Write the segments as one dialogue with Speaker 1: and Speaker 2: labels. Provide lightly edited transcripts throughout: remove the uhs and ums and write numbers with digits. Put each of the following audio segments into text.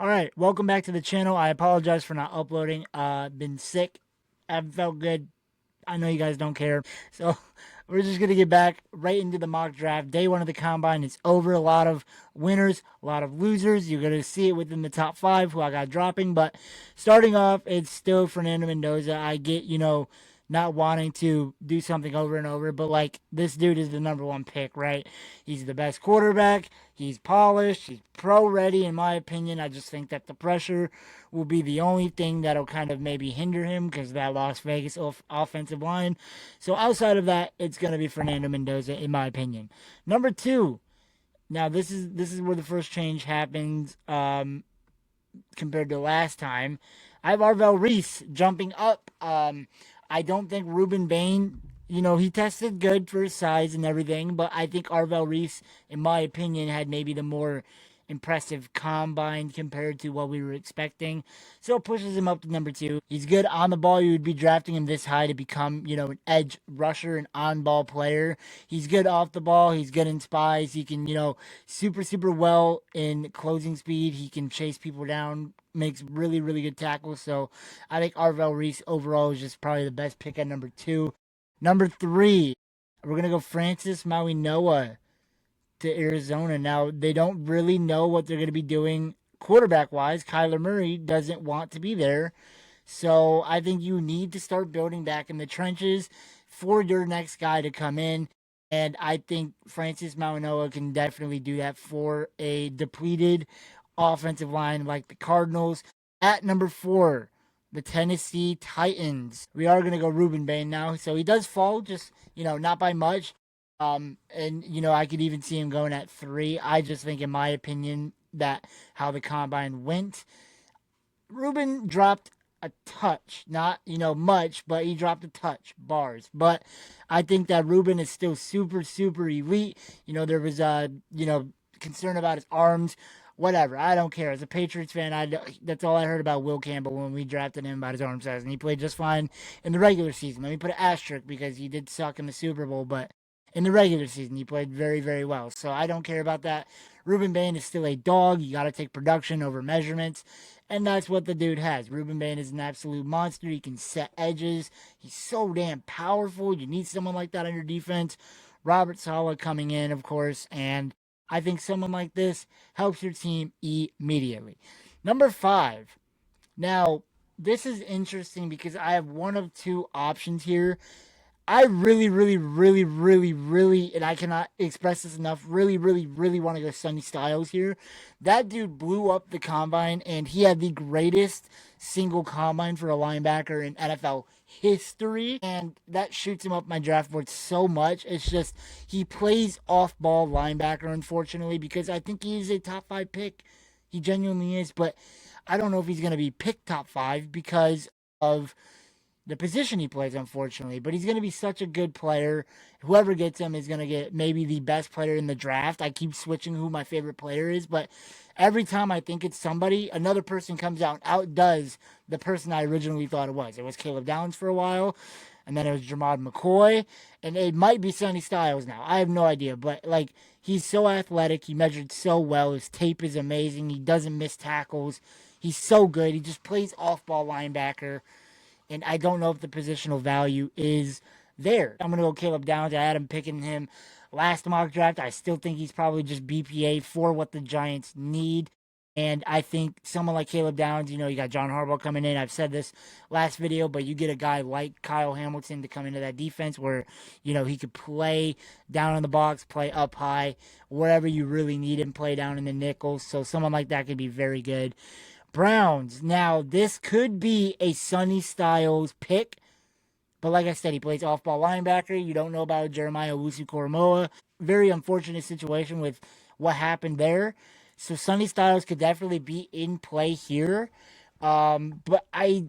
Speaker 1: All right, welcome back to the channel. I apologize for not uploading. Been sick. I haven't felt good. I know you guys don't care. So we're just gonna get back right into the mock draft. Day one of the combine is over. A lot of winners, a lot of losers. You're gonna see it within the top five who I got dropping. But starting off, it's still Fernando Mendoza. I get, not wanting to do something over and over, but like this dude is the number one pick, right? He's the best quarterback. He's polished. He's pro ready, in my opinion. I just think that the pressure will be the only thing that'll kind of maybe hinder him because of that Las Vegas offensive line. So outside of that, it's going to be Fernando Mendoza, in my opinion. Number two. Now this is where the first change happens compared to last time. I have Arvell Reese jumping up. I don't think Ruben Bain, he tested good for his size and everything, but I think Arvell Reese, in my opinion, had maybe the more impressive combine compared to what we were expecting. So it pushes him up to number two. He's good on the ball. You would be drafting him this high to become, an edge rusher, an on ball player. He's good off the ball. He's good in spies. He can, super, super well in closing speed. He can chase people down, makes really, really good tackles. So I think Arvell Reese overall is just probably the best pick at number two. Number three, we're going to go Francis Mauigoa to Arizona. Now, they don't really know what they're going to be doing quarterback wise. Kyler Murray doesn't want to be there. So I think you need to start building back in the trenches for your next guy to come in. And I think Francis Mauigoa can definitely do that for a depleted offensive line like the Cardinals. At number four, the Tennessee Titans. We are going to go Ruben Bain now. So he does fall, just, not by much. And I could even see him going at three. I just think, in my opinion, that how the combine went, Ruben dropped a touch, not much, but he dropped a touch bars. But I think that Ruben is still super super elite. There was concern about his arms. Whatever, I don't care. As a Patriots fan, that's all I heard about Will Campbell when we drafted him, about his arm size, and he played just fine in the regular season. Let me put an asterisk because he did suck in the Super Bowl, but in the regular season, he played very, very well. So I don't care about that. Ruben Bain is still a dog. You got to take production over measurements. And that's what the dude has. Ruben Bain is an absolute monster. He can set edges. He's so damn powerful. You need someone like that on your defense. Robert Saleh coming in, of course. And I think someone like this helps your team immediately. Number five. Now, this is interesting because I have one of two options here. I really, really, really, really, really, and I cannot express this enough, really, really, really want to go Sonny Styles here. That dude blew up the combine, and he had the greatest single combine for a linebacker in NFL history, and that shoots him up my draft board so much. It's just he plays off ball linebacker, unfortunately, because I think he is a top five pick. He genuinely is, but I don't know if he's going to be picked top five because of the position he plays, unfortunately. But he's going to be such a good player. Whoever gets him is going to get maybe the best player in the draft. I keep switching who my favorite player is, but every time I think it's somebody, another person comes out and outdoes the person I originally thought it was. It was Caleb Downs for a while, and then it was Jermod McCoy, and it might be Sonny Styles now. I have no idea, but like he's so athletic. He measured so well. His tape is amazing. He doesn't miss tackles. He's so good. He just plays off ball linebacker, and I don't know if the positional value is there. I'm going to go Caleb Downs. I had him picking him last mock draft. I still think he's probably just BPA for what the Giants need. And I think someone like Caleb Downs, you got John Harbaugh coming in. I've said this last video, but you get a guy like Kyle Hamilton to come into that defense where, he could play down in the box, play up high, wherever you really need him, play down in the nickels. So someone like that could be very good. Browns. Now, this could be a Sonny Styles pick, but like I said, he plays off ball linebacker. You don't know about Jeremiah Owusu-Koramoah. Very unfortunate situation with what happened there. So Sonny Styles could definitely be in play here. But I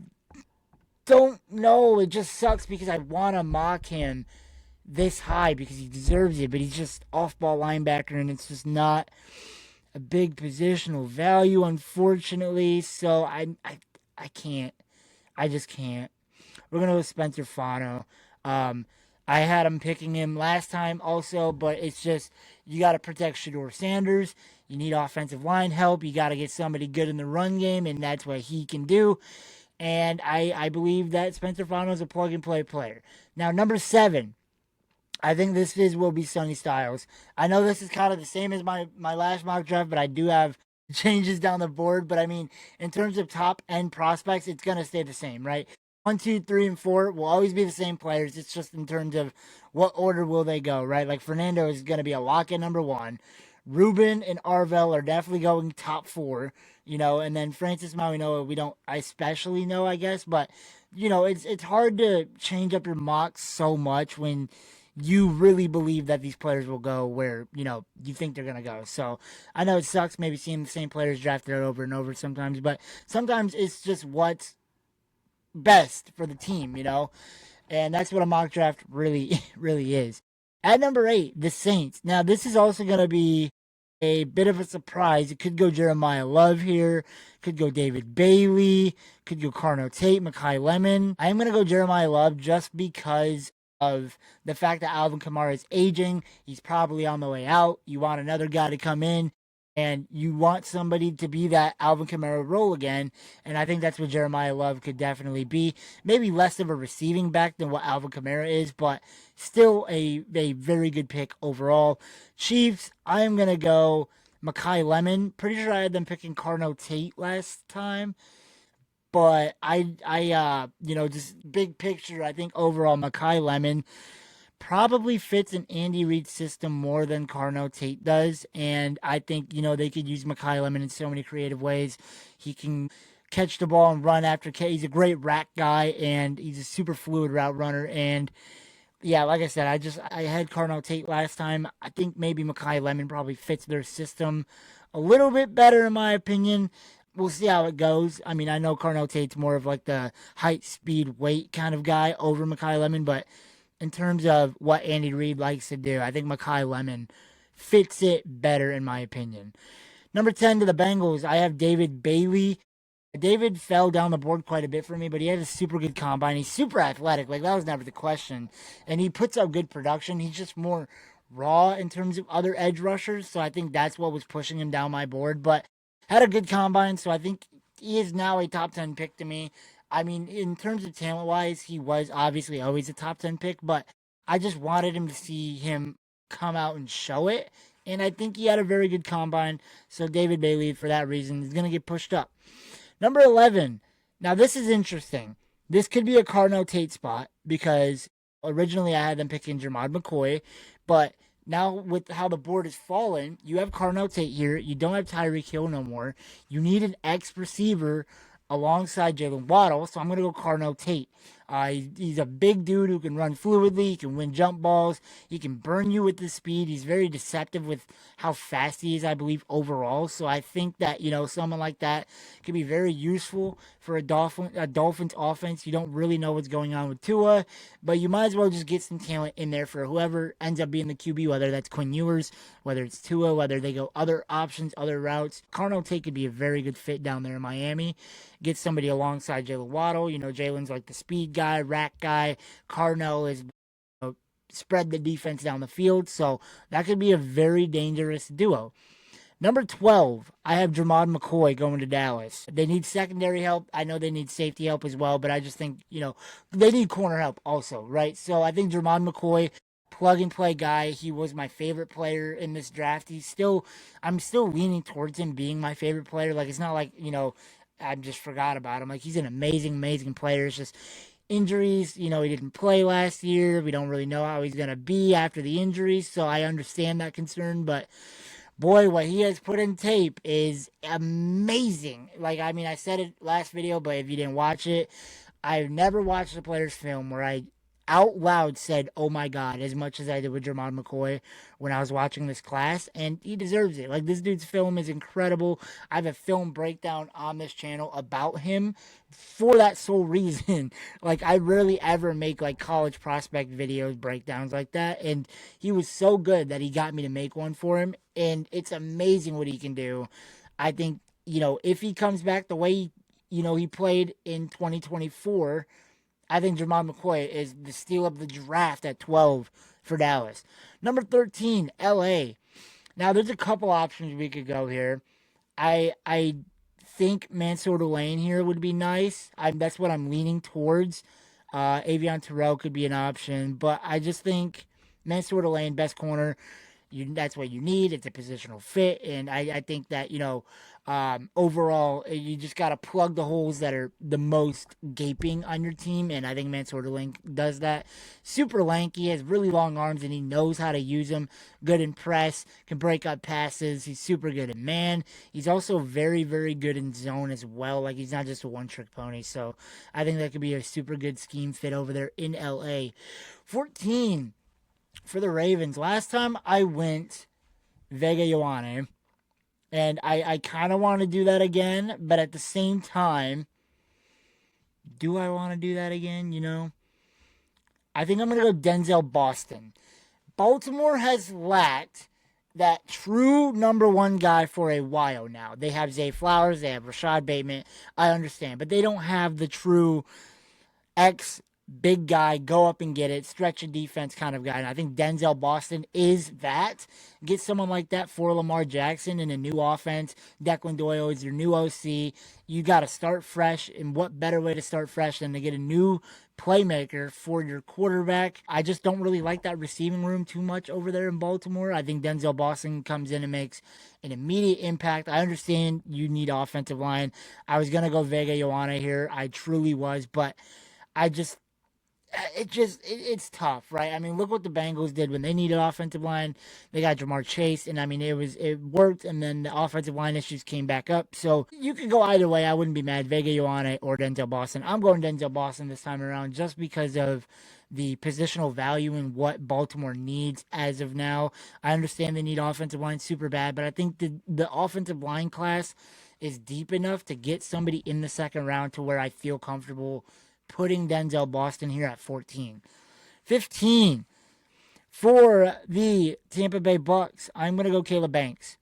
Speaker 1: don't know. It just sucks because I want to mock him this high because he deserves it, but he's just off ball linebacker, and it's just not a big positional value, unfortunately. So I can't. I just can't. We're gonna go with Spencer Fano. Um, I had him picking him last time also, but it's just you got to protect Shador Sanders. You need offensive line help. You got to get somebody good in the run game, and that's what he can do. And I believe that Spencer Fano is a plug-and-play player. Now, number 7, I think will be Sonny Styles. I know this is kind of the same as my last mock draft, but I do have changes down the board. But I mean, in terms of top end prospects, it's gonna stay the same, right? 1, 2, 3, and 4 will always be the same players. It's just in terms of what order will they go, right? Like Fernando is gonna be a lock in number 1. Ruben and Arvel are definitely going top 4, and then Francis Mauigoa, we don't especially know, I guess, but it's hard to change up your mocks so much when you really believe that these players will go where you think they're gonna go. So I know it sucks maybe seeing the same players drafted over and over sometimes, but sometimes it's just what's best for the team, and that's what a mock draft really really is. At number 8, the Saints. Now this is also gonna be a bit of a surprise. It could go Jeremiah Love here, could go David Bailey, could go Carno Tate, Makai Lemon. I am gonna go Jeremiah Love just because of the fact that Alvin Kamara is aging. He's probably on the way out. You want another guy to come in, and you want somebody to be that Alvin Kamara role again. And I think that's what Jeremiah Love could definitely be. Maybe less of a receiving back than what Alvin Kamara is, but still a very good pick overall. Chiefs, I am going to go Makai Lemon. Pretty sure I had them picking Carno Tate last time. But just big picture, I think overall Makai Lemon probably fits an Andy Reid system more than Carno Tate does. And I think, they could use Makai Lemon in so many creative ways. He can catch the ball and run after catch. He's a great rack guy, and he's a super fluid route runner. And yeah, like I said, I had Carno Tate last time. I think maybe Makai Lemon probably fits their system a little bit better, in my opinion. We'll see how it goes. I mean, I know Carno Tate's more of like the height, speed, weight kind of guy over Makai Lemon, but in terms of what Andy Reid likes to do, I think Makai Lemon fits it better, in my opinion. Number 10 to the Bengals, I have David Bailey. David fell down the board quite a bit for me, but he had a super good combine. He's super athletic. Like, that was never the question. And he puts up good production. He's just more raw in terms of other edge rushers. So I think that's what was pushing him down my board. But had a good combine, so I think he is now a top 10 pick to me. I mean, in terms of talent wise, he was obviously always a top 10 pick, but I just wanted him to see him come out and show it. And I think he had a very good combine. So David Bailey, for that reason, is going to get pushed up. Number 11. Now, this is interesting. This could be a Carno Tate spot because originally I had them picking Jermod McCoy, but now with how the board is fallen, you have Carno Tate here. You don't have Tyreek Hill no more. You need an X receiver alongside Jalen Waddle, so I'm going to go Carno Tate. He's a big dude who can run fluidly. He can win jump balls. He can burn you with the speed. He's very deceptive with how fast he is, I believe, overall. So I think that, someone like that could be very useful for a Dolphins offense. You don't really know what's going on with Tua, but you might as well just get some talent in there for whoever ends up being the QB, whether that's Quinn Ewers, whether it's Tua, whether they go other options, other routes. Carno Tate could be a very good fit down there in Miami. Get somebody alongside Jalen Waddle. Jalen's like the speed guy, rack guy. Carno is spread the defense down the field. So that could be a very dangerous duo. Number 12, I have Jermod McCoy going to Dallas. They need secondary help. I know they need safety help as well, but I just think, they need corner help also, right? So I think Jermod McCoy, plug and play guy. He was my favorite player in this draft. I'm still leaning towards him being my favorite player. Like, it's not like, I just forgot about him. Like, he's an amazing player. It's just injuries. He didn't play last year. We don't really know how he's going to be after the injuries, so I understand that concern. But, boy, what he has put in tape is amazing. Like, I mean, I said it last video, but if you didn't watch it, I've never watched a player's film where I out loud said, oh my God, as much as I did with Jermod McCoy when I was watching this class, and he deserves it. Like, this dude's film is incredible. I have a film breakdown on this channel about him for that sole reason. Like, I rarely ever make, like, college prospect videos, breakdowns like that, and he was so good that he got me to make one for him, and it's amazing what he can do. I think, if he comes back the way, he played in 2024, I think Jermod McCoy is the steal of the draft at 12 for Dallas. Number 13, LA. Now, there's a couple options we could go here. I think Mansour Lane here would be nice. That's what I'm leaning towards. Avion Terrell could be an option, but I just think Mansour Lane, best corner. That's what you need. It's a positional fit, and I think that overall you just got to plug the holes that are the most gaping on your team, and I think Mansour Link does that. Super lanky, has really long arms, and he knows how to use them. Good in press, can break up passes. He's super good in man. He's also very very good in zone as well. Like he's not just a one trick pony. So I think that could be a super good scheme fit over there in LA. 14 for the Ravens. Last time I went Vega Ioane, and I kind of want to do that again, but at the same time, do I want to do that again? I think I'm going to go Denzel Boston. Baltimore has lacked that true number one guy for a while now. They have Zay Flowers, they have Rashad Bateman. I understand, but they don't have the true X big guy, go up and get it, stretch a defense kind of guy. And I think Denzel Boston is that. Get someone like that for Lamar Jackson in a new offense. Declan Doyle is your new OC. You got to start fresh. And what better way to start fresh than to get a new playmaker for your quarterback? I just don't really like that receiving room too much over there in Baltimore. I think Denzel Boston comes in and makes an immediate impact. I understand you need offensive line. I was going to go Vega Ioane here. I truly was, but I just it's tough, right? I mean, look what the Bengals did when they needed offensive line. They got Jamar Chase, and I mean, it worked, and then the offensive line issues came back up. So you could go either way. I wouldn't be mad. Vega Ioane or Denzel Boston. I'm going Denzel Boston this time around just because of the positional value in what Baltimore needs as of now. I understand they need offensive line super bad, but I think the offensive line class is deep enough to get somebody in the second round to where I feel comfortable putting Denzel Boston here at 14. 15 for the Tampa Bay Bucks. I'm going to go Caleb Banks.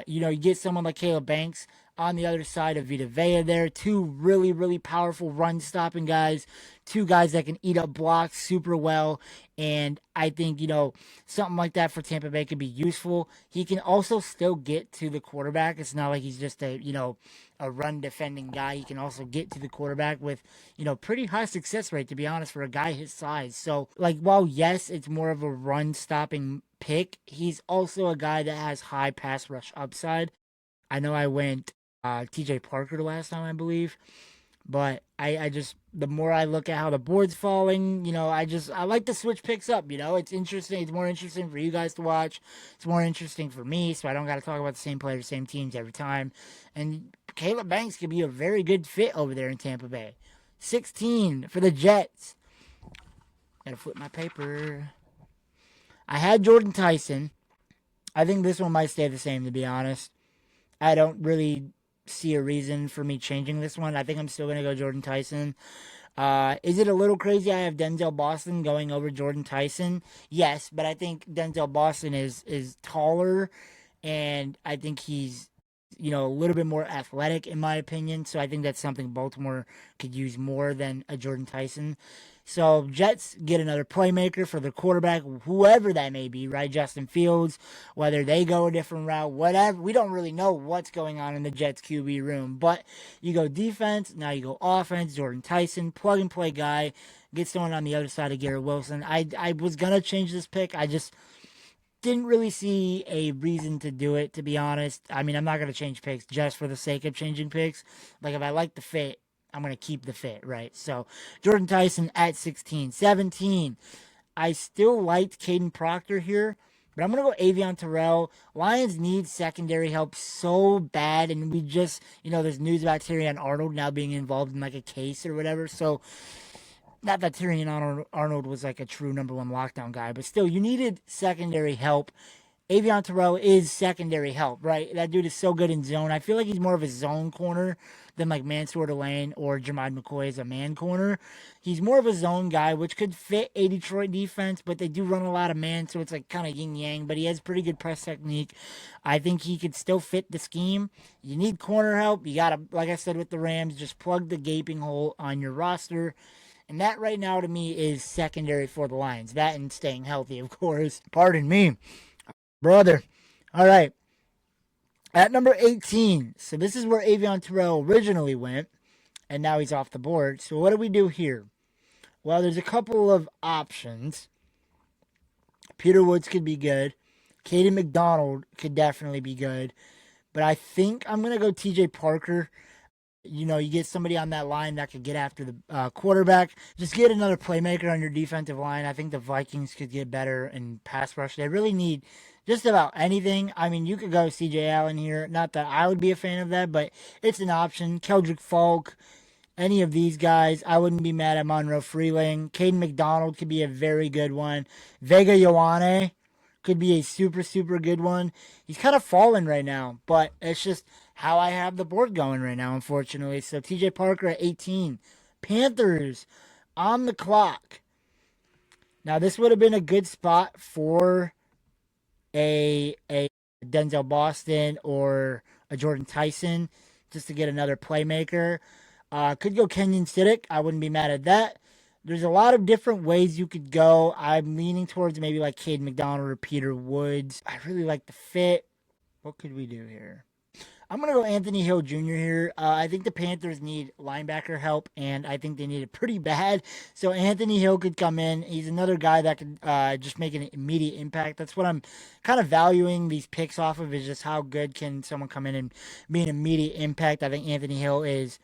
Speaker 1: You get someone like Caleb Banks on the other side of Vita Vea there. Two really, really powerful run stopping guys. Two guys that can eat up blocks super well. And I think, something like that for Tampa Bay could be useful. He can also still get to the quarterback. It's not like he's just a run defending guy. He can also get to the quarterback with, pretty high success rate, to be honest, for a guy his size. So, while yes, it's more of a run stopping pick, he's also a guy that has high pass rush upside. I know I went TJ Parker the last time, I believe. But I just, the more I look at how the board's falling, I like to switch picks up. It's interesting. It's more interesting for you guys to watch. It's more interesting for me, so I don't got to talk about the same players, same teams every time. And Caleb Banks could be a very good fit over there in Tampa Bay. 16 for the Jets. Gotta flip my paper. I had Jordan Tyson. I think this one might stay the same, to be honest. I don't really see a reason for me changing this one. I think I'm still going to go Jordan Tyson. Is it a little crazy I have Denzel Boston going over Jordan Tyson? Yes, but I think Denzel Boston is taller, and I think he's a little bit more athletic in my opinion. So I think that's something Baltimore could use more than a Jordan Tyson. So Jets get another playmaker for the quarterback, whoever that may be, right? Justin Fields, whether they go a different route, whatever. We don't really know what's going on in the Jets QB room. But you go defense, now you go offense, Jordan Tyson, plug and play guy, get someone on the other side of Garrett Wilson. I was going to change this pick. I just didn't really see a reason to do it, to be honest. I mean, I'm not going to change picks just for the sake of changing picks. Like, if I like the fit, I'm going to keep the fit, right? So, Jordan Tyson at 16. 17, I still liked Caden Proctor here, but I'm going to go Avion Terrell. Lions need secondary help so bad, and we just, there's news about Terrion Arnold now being involved in, a case or whatever. So, not that Terrion Arnold was a true number one lockdown guy, but still, you needed secondary help. Avion Terrell is secondary help, right? That dude is so good in zone. I feel like he's more of a zone corner than Mansour Lane or Jermad McCoy as a man corner. He's more of a zone guy, which could fit a Detroit defense, but they do run a lot of man, so it's kind of yin-yang, but he has pretty good press technique. I think he could still fit the scheme. You need corner help. You got to, like I said with the Rams, just plug the gaping hole on your roster. And that right now to me is secondary for the Lions. That and staying healthy, of course. Pardon me. Brother, All right. At number 18, so this is where Avion Terrell originally went, and now he's off the board. So what do we do here? Well, there's a couple of options. Peter Woods could be good. Caden McDonald could definitely be good. But I think I'm going to go TJ Parker. You know, you get somebody on that line that could get after the quarterback. Just get another playmaker on your defensive line. I think the Vikings could get better in pass rush. They really need just about anything. I mean, you could go CJ Allen here. Not that I would be a fan of that, but it's an option. Keldrick Falk, any of these guys, I wouldn't be mad at Monroe Freeling. Caden McDonald could be a very good one. Vega Ioane could be a super, super good one. He's kind of fallen right now, but it's just how I have the board going right now, unfortunately. So TJ Parker at 18. Panthers on the clock. Now, this would have been a good spot for a Denzel Boston or a Jordan Tyson just to get another playmaker. Could go Kenyon Siddick. I wouldn't be mad at that. There's a lot of different ways you could go. I'm leaning towards maybe like Cade McDonald or Peter Woods. I really like the fit. What could we do here? I'm going to go Anthony Hill Jr. here. I think the Panthers need linebacker help, and I think they need it pretty bad. So Anthony Hill could come in. He's another guy that could just make an immediate impact. That's what I'm kind of valuing these picks off of, is just how good can someone come in and be an immediate impact. I think Anthony Hill is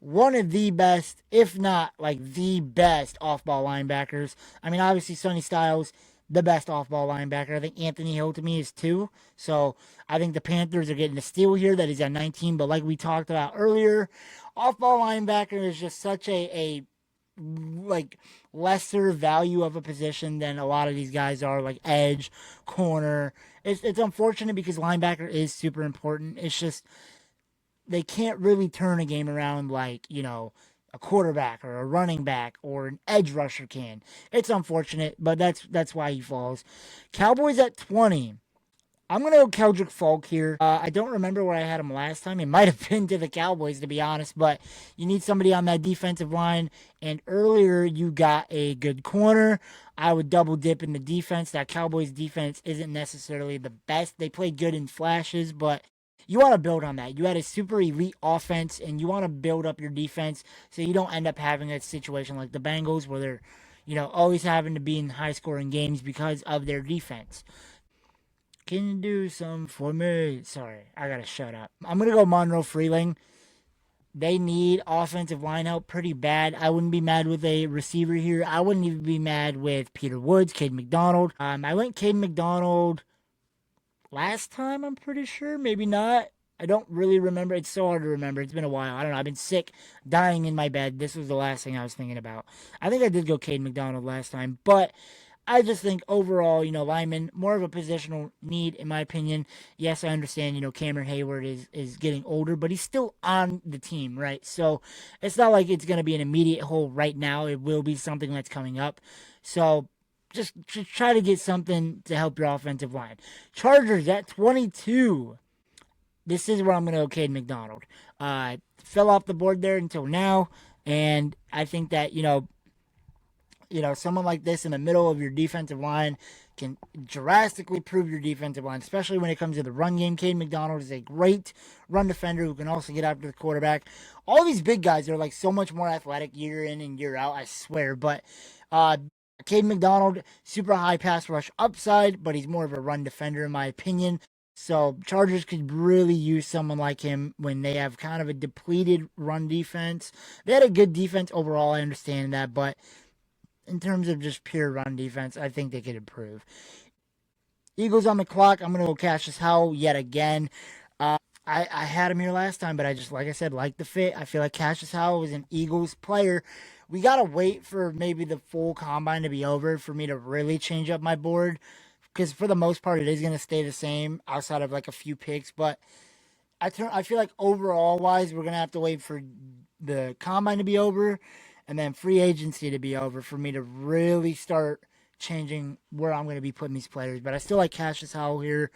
Speaker 1: one of the best, if not like the best off-ball linebackers. I mean, obviously Sonny Styles, the best off-ball linebacker. I think Anthony Hill to me is too. So I think the Panthers are getting a steal here. That is at 19. But like we talked about earlier, off-ball linebacker is just such a like lesser value of a position than a lot of these guys are, like edge, corner. It's unfortunate because linebacker is super important. It's just they can't really turn a game around like, you know, a quarterback or a running back or an edge rusher can. It's unfortunate, but that's why he falls. Cowboys at 20. I'm going to go Keldrick Falk here. I don't remember where I had him last time. It might have been to the Cowboys, to be honest, but you need somebody on that defensive line. And earlier, you got a good corner. I would double dip in the defense. That Cowboys defense isn't necessarily the best. They play good in flashes, but you want to build on that. You had a super elite offense, and you want to build up your defense so you don't end up having a situation like the Bengals where they're, you know, always having to be in high scoring games because of their defense. Can you do some for me? Sorry, I gotta shut up. I'm gonna go Monroe Freeling. They need offensive line help pretty bad. I wouldn't be mad with a receiver here. I wouldn't even be mad with Peter Woods, Cade McDonald. I went Cade McDonald last time, I'm pretty sure. Maybe not. I don't really remember. It's so hard to remember. It's been a while. I don't know. I've been sick, dying in my bed. This was the last thing I was thinking about. I think I did go Cade McDonald last time, but I just think overall, you know, lineman, more of a positional need, in my opinion. Yes, I understand, you know, Cameron Hayward is getting older, but he's still on the team, right? So it's not like it's going to be an immediate hole right now. It will be something that's coming up. So just try to get something to help your offensive line. Chargers at 22. This is where I'm going to go Cade McDonald. Fell off the board there until now, and I think that, someone like this in the middle of your defensive line can drastically improve your defensive line, especially when it comes to the run game. Cade McDonald is a great run defender who can also get after the quarterback. All these big guys are like so much more athletic year in and year out, I swear. But Cade McDonald, super high pass rush upside, but he's more of a run defender in my opinion. So Chargers could really use someone like him when they have kind of a depleted run defense. They had a good defense overall, I understand that, but in terms of just pure run defense, I think they could improve. Eagles on the clock. I'm going to go Cassius Howell yet again. I had him here last time, but I just, like I said, like the fit. I feel like Cassius Howell is an Eagles player. We got to wait for maybe the full combine to be over for me to really change up my board. Because for the most part, it is going to stay the same outside of like a few picks. But I feel like overall wise, we're going to have to wait for the combine to be over and then free agency to be over for me to really start changing where I'm going to be putting these players. But I still like Cassius Howell here.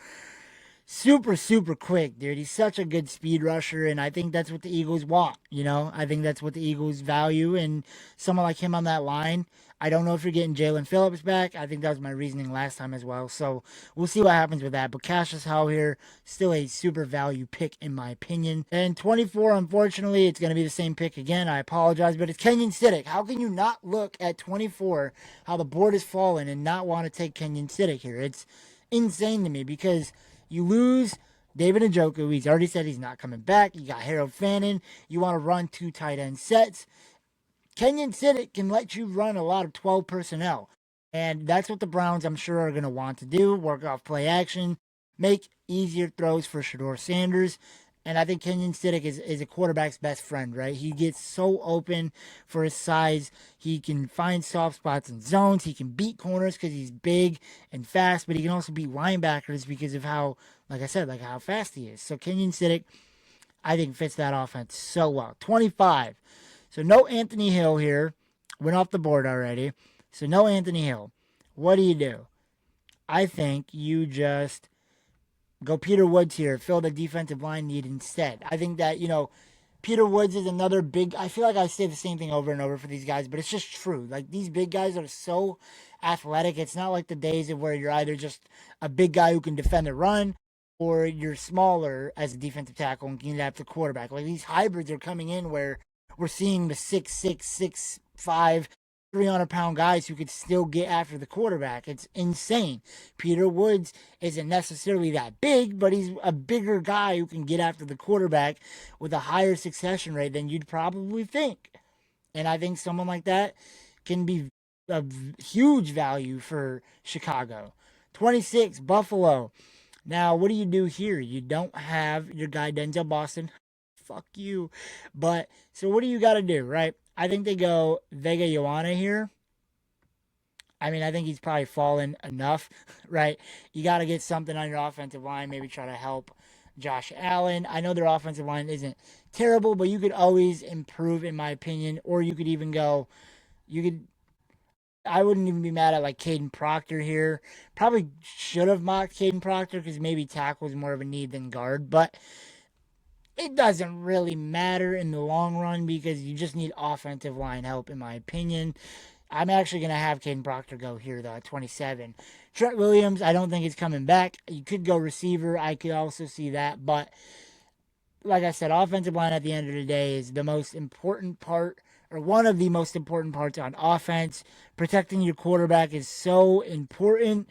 Speaker 1: super, super quick, dude. He's such a good speed rusher, and I think that's what the Eagles want. I think that's what the Eagles value, and someone like him on that line. I don't know if you're getting Jalen Phillips back. I think that was my reasoning last time as well. So we'll see what happens with that. But Cassius Howell here, still a super value pick in my opinion. And 24, unfortunately, it's going to be the same pick again. I apologize, but it's Kenyon Siddick. How can you not look at 24, how the board has fallen, and not want to take Kenyon Siddick here? It's insane to me because you lose David Njoku. He's already said he's not coming back. You got Harold Fannin. You want to run 2 tight end sets. Kenyon Siddick can let you run a lot of 12 personnel. And that's what the Browns, I'm sure, are going to want to do. Work off play action. Make easier throws for Shedeur Sanders. And I think Kenyon Siddick is a quarterback's best friend, right? He gets so open for his size. He can find soft spots in zones. He can beat corners because he's big and fast, but he can also beat linebackers because of how, like I said, like how fast he is. So Kenyon Siddick, I think, fits that offense so well. 25. So no Anthony Hill here. Went off the board already. So no Anthony Hill. What do? I think you just go Peter Woods here, fill the defensive line need instead. I think that, Peter Woods is another big. I feel like I say the same thing over and over for these guys, but it's just true. Like, these big guys are so athletic. It's not like the days of where you're either just a big guy who can defend the run or you're smaller as a defensive tackle and can get after the quarterback. Like, these hybrids are coming in where we're seeing the 6'6", 6'5", 300-pound guys who could still get after the quarterback. It's insane. Peter Woods isn't necessarily that big, but he's a bigger guy who can get after the quarterback with a higher succession rate than you'd probably think. And I think someone like that can be a huge value for Chicago. 26, Buffalo. Now, what do here? You don't have your guy Denzel Boston. Fuck you. But, so what do you got to do, right? I think they go Vega Ioana here. I mean, I think he's probably fallen enough, right? You got to get something on your offensive line, maybe try to help Josh Allen. I know their offensive line isn't terrible, but you could always improve, in my opinion. Or you could even go, you could, I wouldn't even be mad at like Caden Proctor here. Probably should have mocked Caden Proctor because maybe tackle is more of a need than guard, but it doesn't really matter in the long run because you just need offensive line help, in my opinion. I'm actually going to have Caden Proctor go here, though, at 27. Trent Williams, I don't think he's coming back. You could go receiver. I could also see that. But, like I said, offensive line at the end of the day is the most important part, or one of the most important parts on offense. Protecting your quarterback is so important.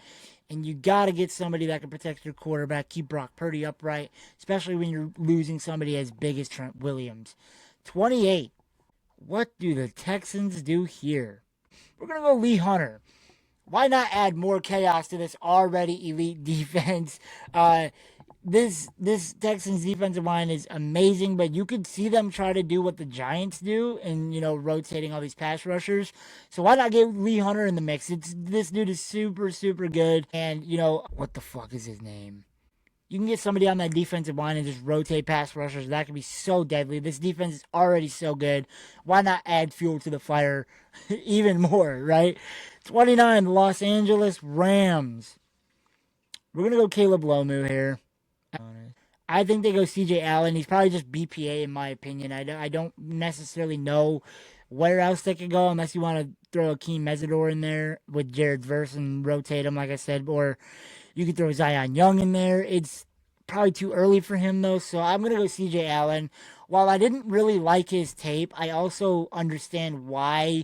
Speaker 1: And you got to get somebody that can protect your quarterback, keep Brock Purdy upright, especially when you're losing somebody as big as Trent Williams. 28. What do the Texans do here? We're going to go Lee Hunter. Why not add more chaos to this already elite defense? This Texans defensive line is amazing, but you could see them try to do what the Giants do and, rotating all these pass rushers. So why not get Lee Hunter in the mix? This dude is super, super good. And, what the fuck is his name? You can get somebody on that defensive line and just rotate pass rushers. That could be so deadly. This defense is already so good. Why not add fuel to the fire even more, right? 29, Los Angeles Rams. We're going to go Caleb Lomu here. I think they go CJ Allen. He's probably just BPA in my opinion. I don't necessarily know where else they could go unless you want to throw Akeem Mesidor in there with Jared Verse and rotate him, like I said. Or you could throw Zion Young in there. It's probably too early for him, though. So I'm going to go CJ Allen. While I didn't really like his tape, I also understand why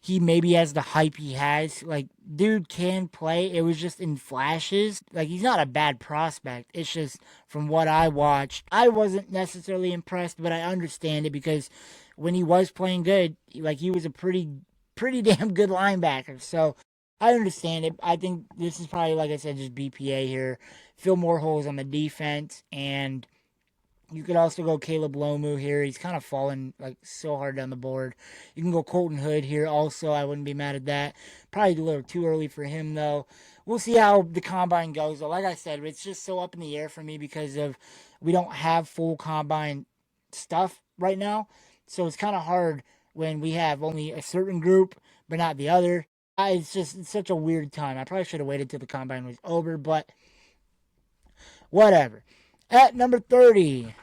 Speaker 1: he maybe has the hype he has. Like, dude can play. It was just in flashes. Like, he's not a bad prospect. It's just from what I watched, I wasn't necessarily impressed, but I understand it because when he was playing good, like, he was a pretty damn good linebacker. So I understand it. I think this is probably, like I said, just BPA here. Fill more holes on the defense, and you could also go Caleb Lomu here. He's kind of fallen like so hard down the board. You can go Colton Hood here also. I wouldn't be mad at that. Probably a little too early for him though. We'll see how the combine goes though. Like I said, it's just so up in the air for me because of we don't have full combine stuff right now. So it's kind of hard when we have only a certain group but not the other. It's such a weird time. I probably should have waited till the combine was over, but Whatever. At number 30,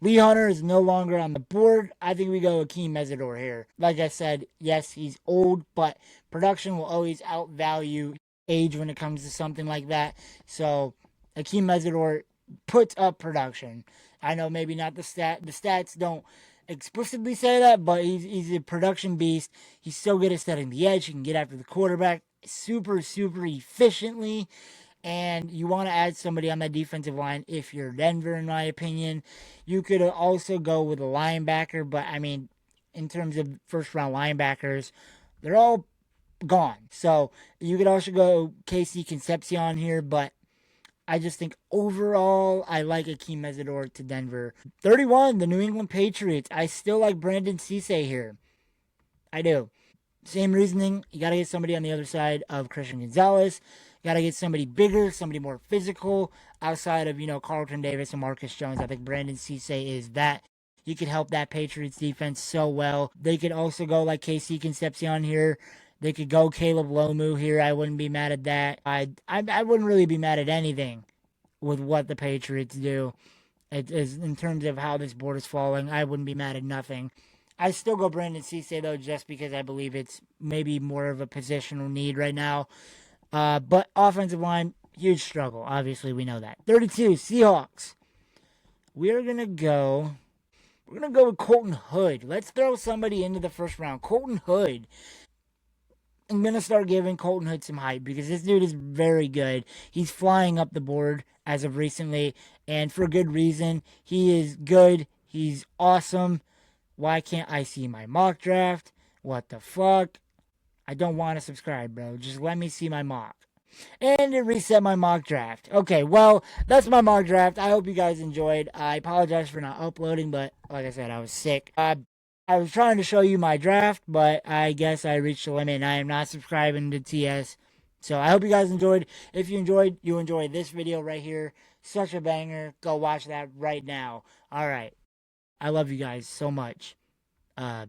Speaker 1: Lee Hunter is no longer on the board. I think we go Akeem Mesidor here. Like I said, yes, he's old, but production will always outvalue age when it comes to something like that. So Akeem Mesidor puts up production. I know maybe not the stats don't explicitly say that, but he's a production beast. He's so good at setting the edge. He can get after the quarterback super, super efficiently. And you want to add somebody on that defensive line if you're Denver, in my opinion. You could also go with a linebacker, but I mean, in terms of first round linebackers, they're all gone. So you could also go KC Concepcion here, but I just think overall, I like Akeem Mesidor to Denver. 31, the New England Patriots. I still like Brandon Cisse here. I do. Same reasoning. You got to get somebody on the other side of Christian Gonzalez. You got to get somebody bigger, somebody more physical outside of, Carlton Davis and Marcus Jones. I think Brandon Cisse is that. He could help that Patriots defense so well. They could also go like KC Concepcion here. They could go Caleb Lomu here. I wouldn't be mad at that. I wouldn't really be mad at anything with what the Patriots do. It is in terms of how this board is falling. I wouldn't be mad at nothing. I still go Brandon Cisse though, just because I believe it's maybe more of a positional need right now. But offensive line, huge struggle. Obviously, we know that. 32 Seahawks. We're gonna go with Colton Hood. Let's throw somebody into the first round. Colton Hood. I'm going to start giving Colton Hood some hype because this dude is very good. He's flying up the board as of recently, and for good reason. He is good. He's awesome. Why can't I see my mock draft? What the fuck? I don't want to subscribe, bro. Just let me see my mock. And it reset my mock draft. Okay, well, that's my mock draft. I hope you guys enjoyed. I apologize for not uploading, but like I said, I was sick. I was trying to show you my draft, but I guess I reached the limit and I am not subscribing to TS. So I hope you guys enjoyed. If you enjoyed this video right here. Such a banger. Go watch that right now. All right. I love you guys so much.